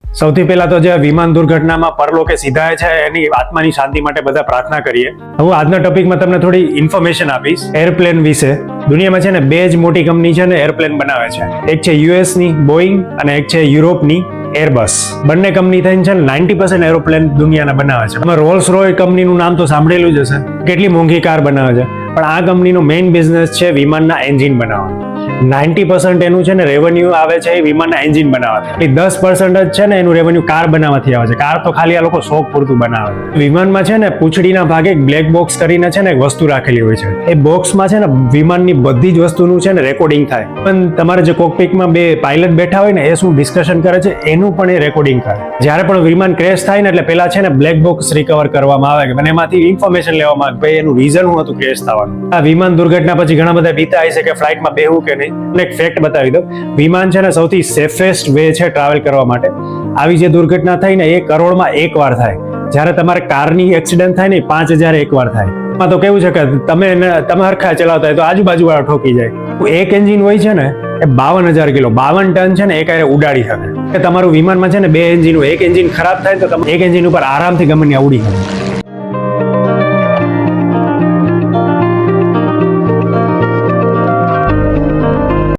સૌથી પહેલા તો જે વિમાન દુર્ઘટનામાં પરલોકે સીધાય છે એની આત્માની શાંતિ માટે બધા પ્રાર્થના કરીએ. હું આજના ટોપિકમાં તમને થોડી ઇન્ફોર્મેશન આપીશ એરપ્લેન વિશે. દુનિયામાં છે ને બે જ મોટી કંપની છે ને એરપ્લેન બનાવે છે. એક છે યુએસ ની બોઈંગ અને એક છે યુરોપની એરબસ. બંને કંપની થઈને છે ને 90% એરોપ્લેન દુનિયાના બનાવે છે. તમે રોલ્સ રોય કંપનીનું નામ તો સાંભળેલું જ હશે. કેટલી મોંઘી કાર બનાવે છે, પણ આ કંપનીનો મેઇન બિઝનેસ છે વિમાનના એન્જિન બનાવવાનો. 90% એનું છે ને રેવન્યુ આવે છે એ વિમાનના એન્જિન બનાવવાથી. 10% જ છે ને એનું રેવન્યુ કાર બનાવવાથી આવે છે. કાર તો ખાલી આ લોકો શોખ પૂરતું બનાવે છે. વિમાનમાં છે ને પૂંછડીના ભાગે બ્લેક બોક્સ કરીને છે ને એક વસ્તુ રાખેલી હોય છે. એ બોક્સમાં છે ને વિમાનની બધી જ વસ્તુનું છે ને રેકોર્ડિંગ થાય. પણ તમારે જે કોકપિટમાં બે પાયલટ બેઠા હોય ને એ શું ડિસ્કશન કરે છે એનું પણ એ રેકોર્ડિંગ કરે. જ્યારે પણ વિમાન ક્રેશ થાય ને એટલે પેલા છે ને બ્લેક બોક્સ રિકવર કરવામાં આવે અને એમાંથી ઇન્ફોર્મેશન લેવામાં આવે ભાઈ એનું રીઝન શું હતું ક્રેશ થવાનું. આ વિમાન દુર્ઘટના પછી ઘણા બધા બીતા છે કે ફ્લાઇટમાં બેહવું કે નહીં. એક ફેક્ટ બતાવી દઉં, વિમાન છે ને સૌથી સેફેસ્ટ વે છે ટ્રાવેલ કરવા માટે. આવી જે દુર્ઘટના થઈ ને એ કરોડમાં એક વાર થાય. જ્યારે તમારે કારની એક્સિડન્ટ થાય ને 5000 એક વાર થાય. એમાં તો કેવું છે કે તમે હરખા ચલાવતા હોય તો આજુબાજુ વાળા ઠોકી જાય. એક એન્જિન હોય છે ને એ 52000 કિલો 52 ટન છે ને એક ઉડાડી શકે. તમારું વિમાનમાં છે ને બે એન્જિન હોય, એક એન્જિન ખરાબ થાય તો તમે એક એન્જિન ઉપર આરામથી ગમે ત્યાં ઉડી શકે.